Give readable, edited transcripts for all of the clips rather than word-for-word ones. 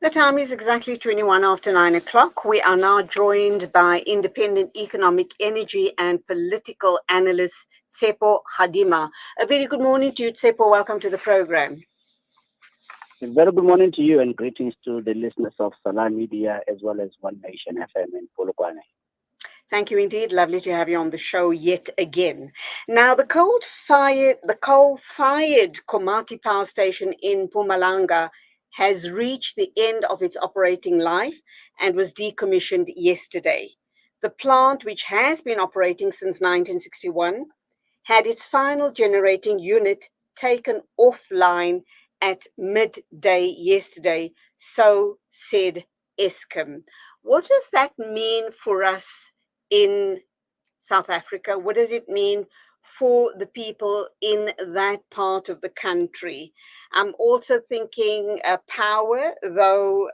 The time is exactly 21 after 9 o'clock. We are now joined by independent economic, energy and political analyst Tshepo Kgadima. A very good morning to you, Tshepo. Welcome to the program. A very good morning to you and greetings to the listeners of Salam Media as well as One Nation FM in Polokwane. Thank you indeed. Lovely to have you on the show yet again. Now, the coal-fired Komati Power Station in Mpumalanga has reached the end of its operating life and was decommissioned yesterday. The plant, which has been operating since 1961, had its final generating unit taken offline at midday yesterday, so said Eskom. What does that mean for us in South Africa? What does it mean for the people in that part of the country? I'm also thinking power, though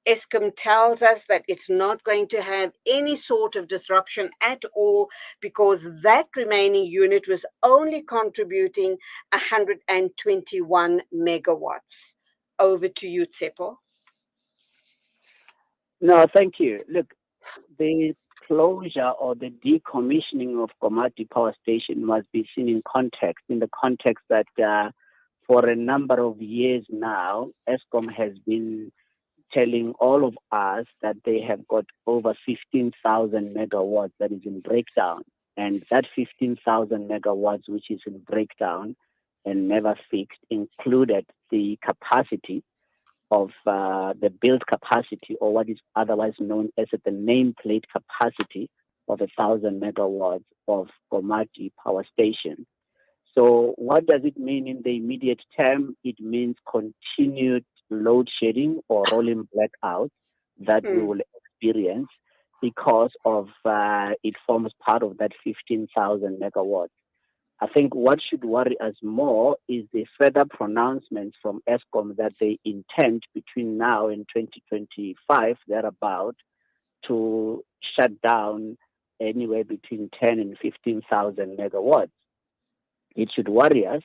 Eskom tells us that it's not going to have any sort of disruption at all because that remaining unit was only contributing 121 megawatts. Over to you, Tshepo. No, thank you. Look, the closure or the decommissioning of Komati Power Station must be seen in the context that for a number of years now, Eskom has been telling all of us that they have got over 15,000 megawatts that is in breakdown. And that 15,000 megawatts, which is in breakdown and never fixed, included the capacity of the build capacity, or what is otherwise known as the nameplate capacity of 1,000 megawatts of Komati Power Station. So what does it mean in the immediate term? It means continued load shedding or rolling blackouts that we will experience because of it forms part of that 15,000 megawatts. I think what should worry us more is the further pronouncements from Eskom that they intend between now and 2025, thereabout, to shut down anywhere between 10 and 15,000 megawatts. It should worry us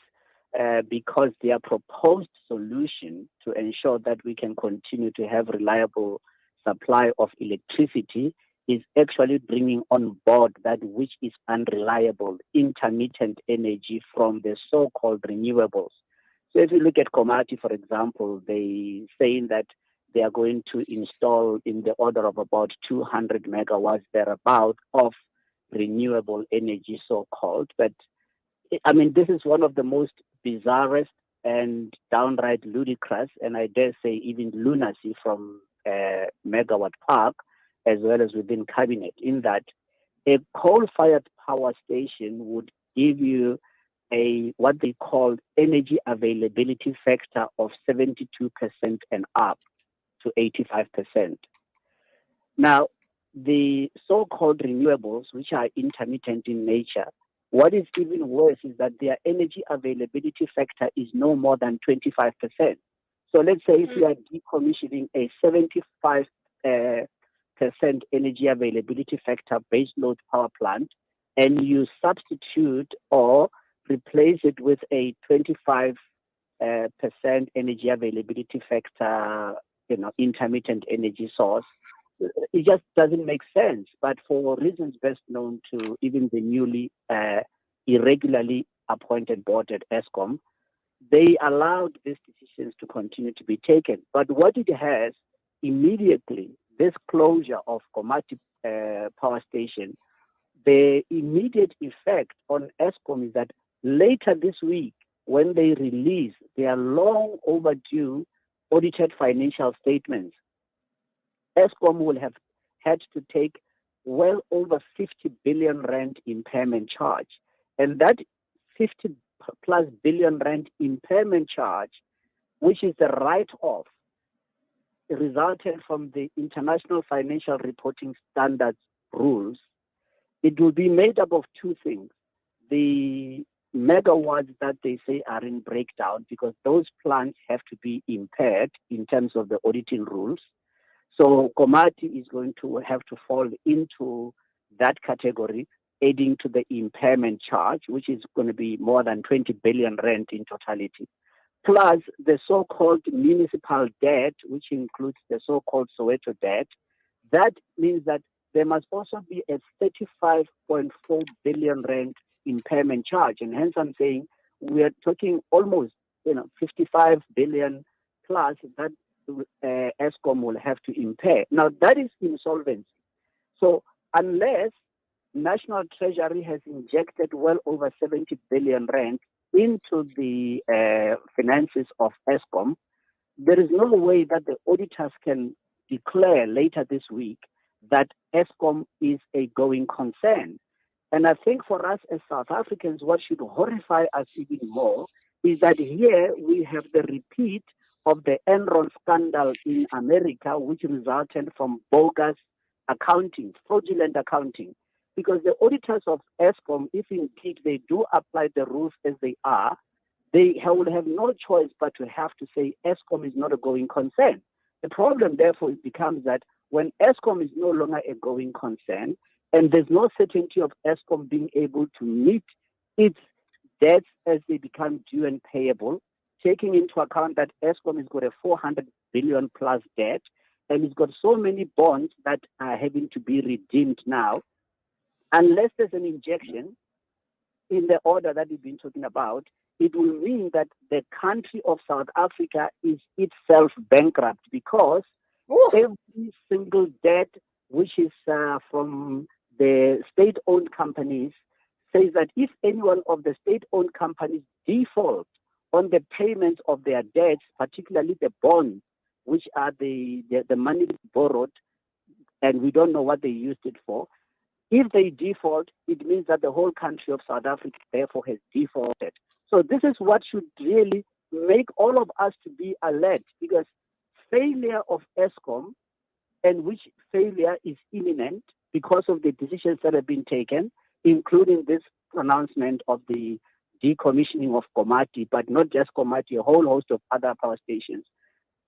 because their proposed solution to ensure that we can continue to have reliable supply of electricity is actually bringing on board that which is unreliable, intermittent energy from the so-called renewables. So if you look at Komati, for example, they saying that they are going to install in the order of about 200 megawatts thereabout of renewable energy, so-called. But I mean, this is one of the most bizarrest and downright ludicrous, and I dare say even lunacy from Megawatt Park, as well as within cabinet, in that a coal-fired power station would give you what they call energy availability factor of 72% and up to 85%. Now, the so-called renewables, which are intermittent in nature, what is even worse is that their energy availability factor is no more than 25%. So let's say if you are decommissioning a 75% energy availability factor base load power plant, and you substitute or replace it with a 25% energy availability factor, intermittent energy source, it just doesn't make sense. But for reasons best known to even the newly irregularly appointed board at Eskom, they allowed these decisions to continue to be taken. But what it has immediately, this closure of Komati Power Station, the immediate effect on Eskom is that later this week, when they release their long overdue audited financial statements, Eskom will have had to take well over 50 billion rand impairment charge. And that 50 plus billion rand impairment charge, which is the write-off, resulted from the International Financial Reporting Standards rules, it will be made up of two things. The megawatts that they say are in breakdown, because those plants have to be impaired in terms of the auditing rules. So Komati is going to have to fall into that category, adding to the impairment charge, which is going to be more than 20 billion rand in totality. plus the so-called municipal debt, which includes the so-called Soweto debt, that means that there must also be a 35.4 billion rand impairment charge. And hence I'm saying we are talking almost 55 billion plus that Eskom will have to impair. Now that is insolvency. So unless National Treasury has injected well over 70 billion rand into the finances of Eskom, there is no way that the auditors can declare later this week that Eskom is a going concern. And I think for us as South Africans, what should horrify us even more is that here we have the repeat of the Enron scandal in America, which resulted from bogus accounting, fraudulent accounting. Because the auditors of Eskom, if indeed they do apply the rules as they are, they will have no choice but to have to say Eskom is not a going concern. The problem, therefore, becomes that when Eskom is no longer a going concern, and there's no certainty of Eskom being able to meet its debts as they become due and payable, taking into account that Eskom has got a 400 billion plus debt, and it's got so many bonds that are having to be redeemed now, unless there's an injection in the order that we've been talking about, it will mean that the country of South Africa is itself bankrupt because every single debt which is from the state-owned companies says that if any one of the state-owned companies default on the payments of their debts, particularly the bonds, which are the money borrowed, and we don't know what they used it for, if they default, it means that the whole country of South Africa therefore has defaulted. So this is what should really make all of us to be alert, because failure of Eskom, and which failure is imminent because of the decisions that have been taken, including this pronouncement of the decommissioning of Komati, but not just Komati, a whole host of other power stations.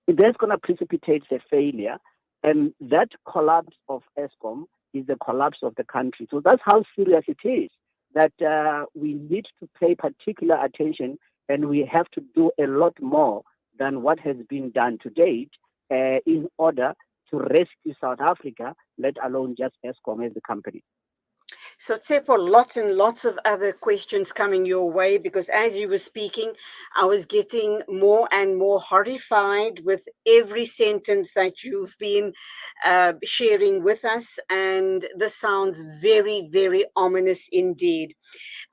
That's going to precipitate the failure, and that collapse of Eskom is the collapse of the country. So that's how serious it is, that we need to pay particular attention, and we have to do a lot more than what has been done to date in order to rescue South Africa, let alone just Eskom as a company. So, Tshepo, lots and lots of other questions coming your way, because as you were speaking, I was getting more and more horrified with every sentence that you've been sharing with us. And this sounds very, very ominous indeed.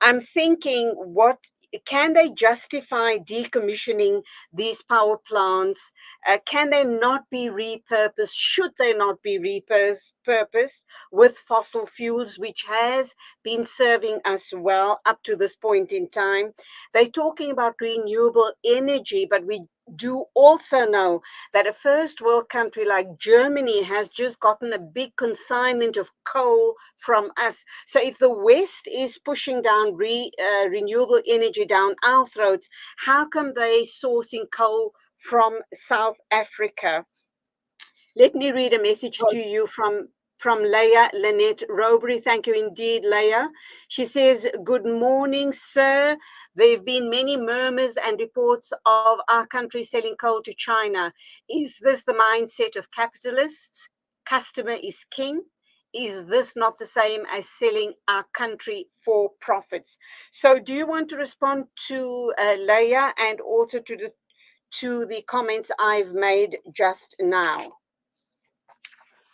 I'm thinking, what can they justify decommissioning these power plants? Can they not be repurposed? Should they not be repurposed with fossil fuels, which has been serving us well up to this point in time? They're talking about renewable energy, but we do also know that a first world country like Germany has just gotten a big consignment of coal from us. So if the West is pushing down renewable energy down our throats, how come they sourcing coal from South Africa? Let me read a message to you from Leah Lynette Robry. Thank you indeed, Leah. She says, good morning, sir. There have been many murmurs and reports of our country selling coal to China. Is this the mindset of capitalists? Customer is king. Is this not the same as selling our country for profits? So do you want to respond to Leah and also to the comments I've made just now?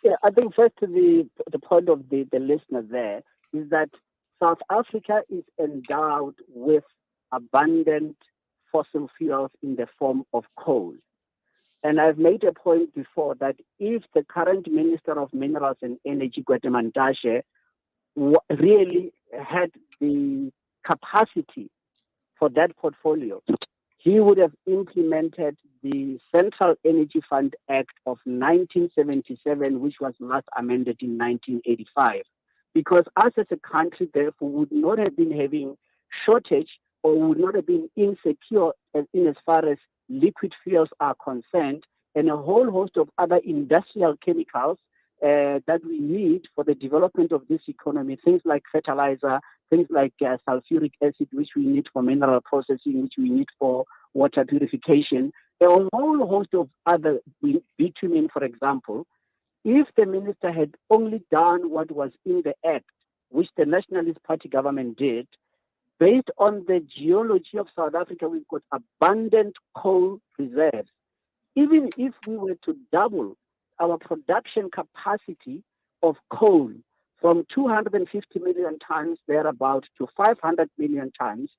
Yeah, I think first to the point of the listener there is that South Africa is endowed with abundant fossil fuels in the form of coal. And I've made a point before that if the current Minister of Minerals and Energy, Kgadima, really had the capacity for that portfolio, he would have implemented the Central Energy Fund Act of 1977, which was last amended in 1985. Because us as a country, therefore, would not have been having shortage or would not have been insecure as far as liquid fuels are concerned, and a whole host of other industrial chemicals that we need for the development of this economy, things like fertilizer, things like sulfuric acid, which we need for mineral processing, which we need for water purification, a whole host of other bitumen, for example. If the minister had only done what was in the act, which the Nationalist Party government did, based on the geology of South Africa, we've got abundant coal reserves. Even if we were to double our production capacity of coal from 250 million tons thereabout to 500 million tons,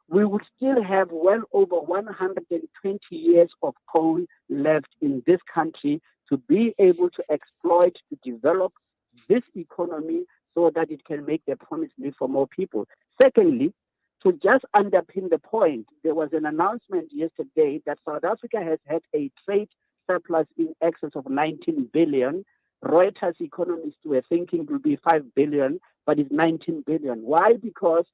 we would still have well over 120 years of coal left in this country to be able to exploit, to develop this economy so that it can make the promised land for more people. Secondly, to just underpin the point, there was an announcement yesterday that South Africa has had a trade surplus in excess of 19 billion. Reuters economists were thinking it will be 5 billion, but it's 19 billion. Why? Because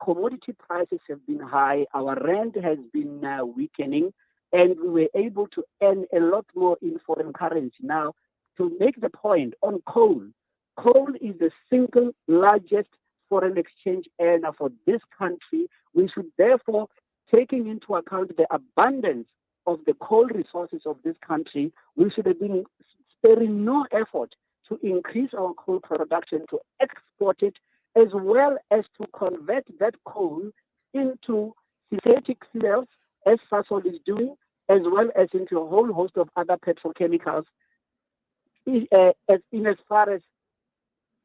commodity prices have been high, our rand has been weakening, and we were able to earn a lot more in foreign currency. Now, to make the point on coal, coal is the single largest foreign exchange earner for this country. We should therefore, taking into account the abundance of the coal resources of this country, we should have been sparing no effort to increase our coal production, to export it, as well as to convert that coal into synthetic fuels, as Sasol is doing, as well as into a whole host of other petrochemicals, as far as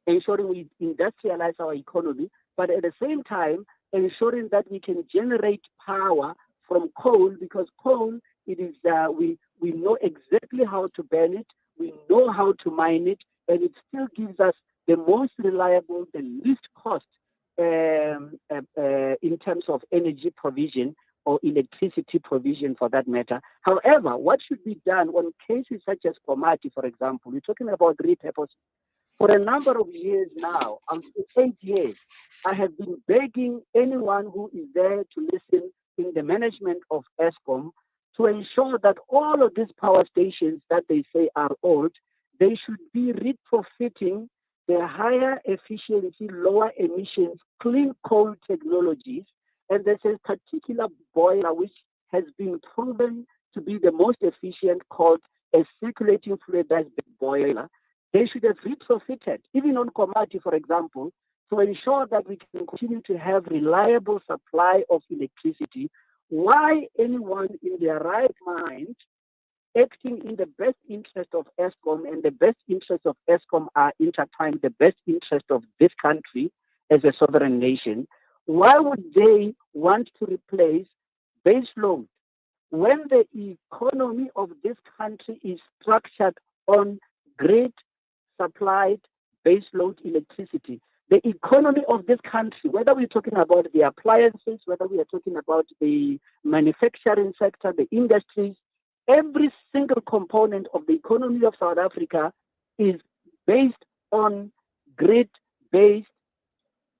ensuring we industrialize our economy, but at the same time ensuring that we can generate power from coal, because coal, it is we know exactly how to burn it, we know how to mine it, and it still gives us the most reliable, the least cost in terms of energy provision or electricity provision for that matter. However, what should be done on cases such as Komati, for example, we're talking about repurposing. For a number of years now, 8 years, I have been begging anyone who is there to listen in the management of Eskom to ensure that all of these power stations that they say are old, they should be retrofitting the higher efficiency, lower emissions, clean coal technologies. And there's a particular boiler which has been proven to be the most efficient, called a circulating fluidized boiler. They should have retrofitted, even on Komati, for example, to ensure that we can continue to have reliable supply of electricity. Why anyone in their right mind, acting in the best interest of Eskom, and the best interests of Eskom are intertwined, the best interest of this country as a sovereign nation, why would they want to replace base load when the economy of this country is structured on grid supplied baseload electricity? The economy of this country, whether we're talking about the appliances, whether we are talking about the manufacturing sector, the industries, every single component of the economy of South Africa is based on grid-based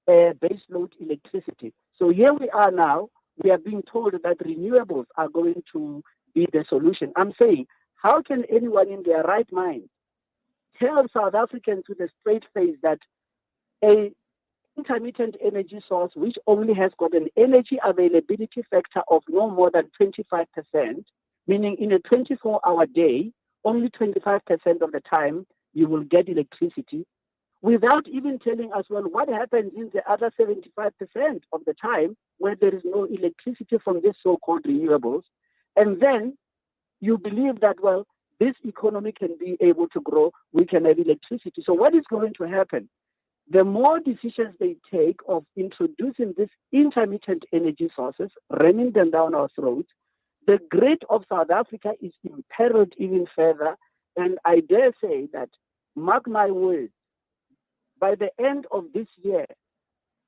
baseload electricity. So here we are now, we are being told that renewables are going to be the solution. I'm saying, how can anyone in their right mind tell South Africans with a straight face that a intermittent energy source which only has got an energy availability factor of no more than 25%, meaning in a 24-hour day, only 25% of the time you will get electricity, without even telling us, well, what happens in the other 75% of the time where there is no electricity from these so-called renewables, and then you believe that, well, this economy can be able to grow, we can have electricity. So what is going to happen? The more decisions they take of introducing these intermittent energy sources, ramming them down our throats, the grid of South Africa is imperiled even further. And I dare say that, mark my words, by the end of this year,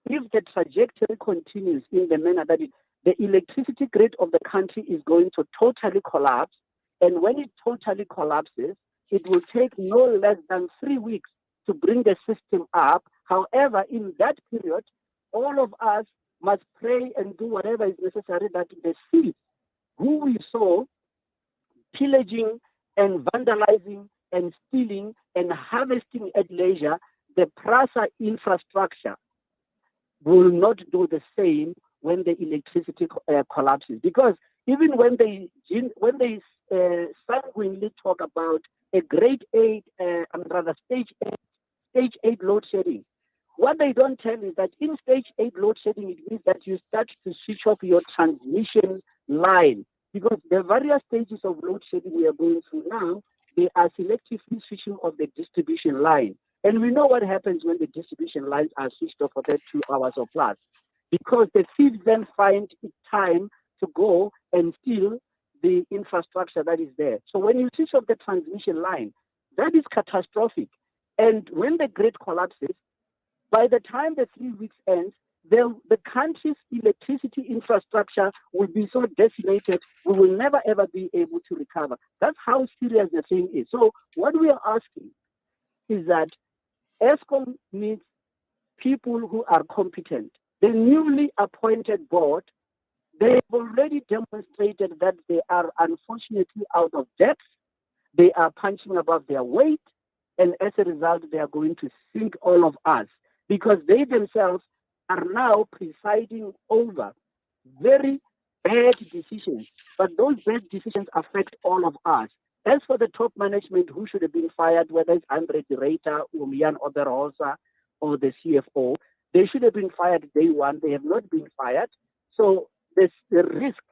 if the trajectory continues in the manner that the electricity grid of the country is going to totally collapse, and when it totally collapses, it will take no less than 3 weeks to bring the system up. However, in that period, all of us must pray and do whatever is necessary that the thieves who we saw pillaging and vandalizing and stealing and harvesting at leisure the PRASA infrastructure will not do the same when the electricity collapses. Because even when they sanguinely talk about a stage 8 load shedding, what they don't tell is that in stage 8 load shedding, it means that you start to switch off your transmission line, because the various stages of load shedding we are going through now, they are selectively switching off the distribution line. And we know what happens when the distribution lines are switched off for that 2 hours or plus, because the thieves then find it time to go and steal the infrastructure that is there. So when you switch off the transmission line, that is catastrophic. And when the grid collapses, by the time the 3 weeks ends, the country's electricity infrastructure will be so decimated, we will never ever be able to recover. That's how serious the thing is. So what we are asking is that Eskom needs people who are competent. The newly appointed board, they've already demonstrated that they are unfortunately out of depth. They are punching above their weight, and as a result, they are going to sink all of us, because they themselves are now presiding over very bad decisions. But those bad decisions affect all of us. As for the top management who should have been fired, whether it's Andre de Ruyter, Umian Oberholzer, or the CFO, they should have been fired day one. They have not been fired. So the risk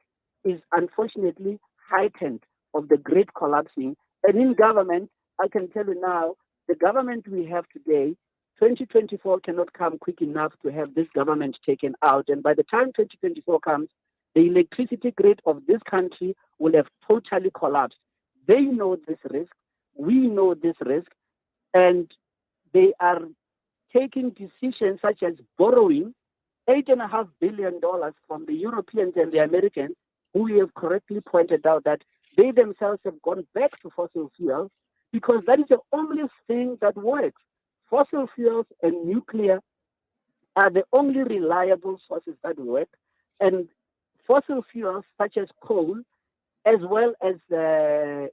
is unfortunately heightened of the great collapsing. And in government, I can tell you now, the government we have today, 2024 cannot come quick enough to have this government taken out. And by the time 2024 comes, the electricity grid of this country will have totally collapsed. They know this risk. We know this risk. And they are taking decisions such as borrowing $8.5 billion from the Europeans and the Americans, who we have correctly pointed out that they themselves have gone back to fossil fuels, because that is the only thing that works. Fossil fuels and nuclear are the only reliable sources that work. And fossil fuels such as coal, as well as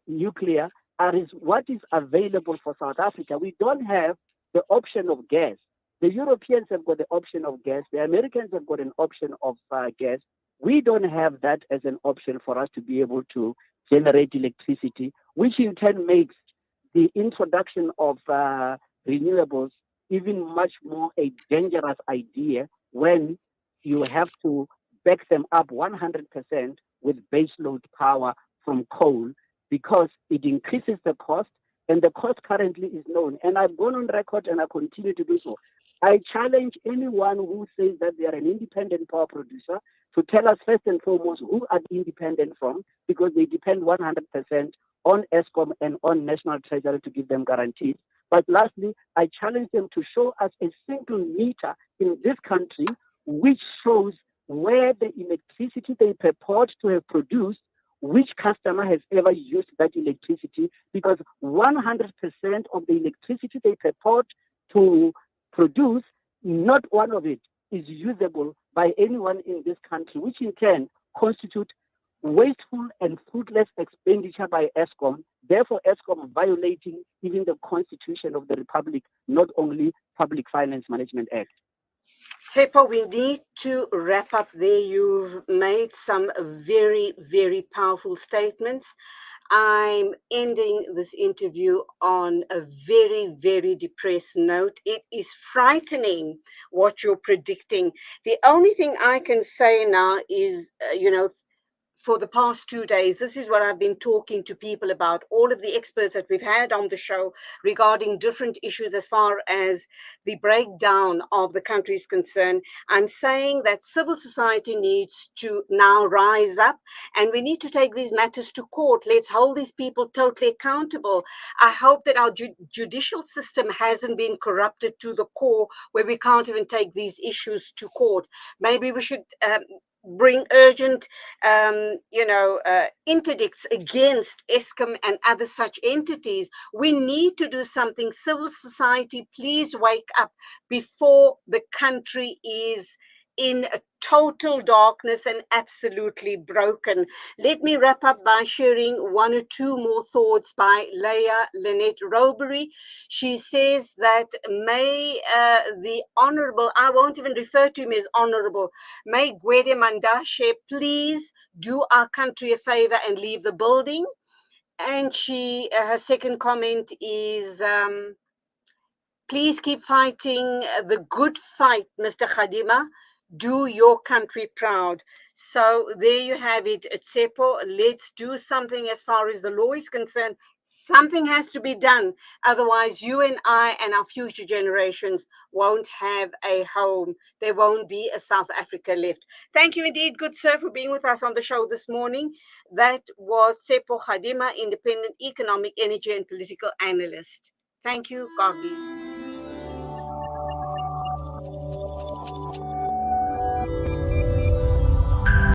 nuclear, is what is available for South Africa. We don't have the option of gas. The Europeans have got the option of gas. The Americans have got an option of gas. We don't have that as an option for us to be able to generate electricity, which in turn makes the introduction of renewables even much more a dangerous idea when you have to back them up 100% with baseload power from coal, because it increases the cost, and the cost currently is known. And I've gone on record, and I continue to do so. I challenge anyone who says that they are an independent power producer to tell us first and foremost who are they independent from, because they depend 100% on Eskom and on National Treasury to give them guarantees. But lastly, I challenge them to show us a single meter in this country which shows where the electricity they purport to have produced, which customer has ever used that electricity, because 100% of the electricity they purport to produce, not one of it is usable by anyone in this country, which in turn constitute wasteful and fruitless expenditure by Eskom, therefore Eskom violating even the Constitution of the Republic, not only Public Finance Management Act. Tshepo, we need to wrap up there. You've made some very, very powerful statements. I'm ending this interview on a very, very depressed note. It is frightening what you're predicting. The only thing I can say now is, for the past 2 days, this is what I've been talking to people about, all of the experts that we've had on the show regarding different issues as far as the breakdown of the country is concerned. I'm saying that civil society needs to now rise up, and we need to take these matters to court. Let's hold these people totally accountable. I hope that our judicial system hasn't been corrupted to the core where we can't even take these issues to court. Maybe we should bring urgent, interdicts against Eskom and other such entities. We need to do something. Civil society, please wake up before the country is in total darkness and absolutely broken. Let me wrap up by sharing one or two more thoughts by Leah Lynette Robery. She says that may the Honorable, I won't even refer to him as Honorable, may Gwede Mandashe please do our country a favor and leave the building. And her second comment is, please keep fighting the good fight, Mr. Kgadima. Do your country proud. So there you have it, Tshepo. Let's do something as far as the law is concerned. Something has to be done. Otherwise, you and I and our future generations won't have a home. There won't be a South Africa left. Thank you indeed, good sir, for being with us on the show this morning. That was Tshepo Kgadima, independent economic, energy, and political analyst. Thank you. God bless.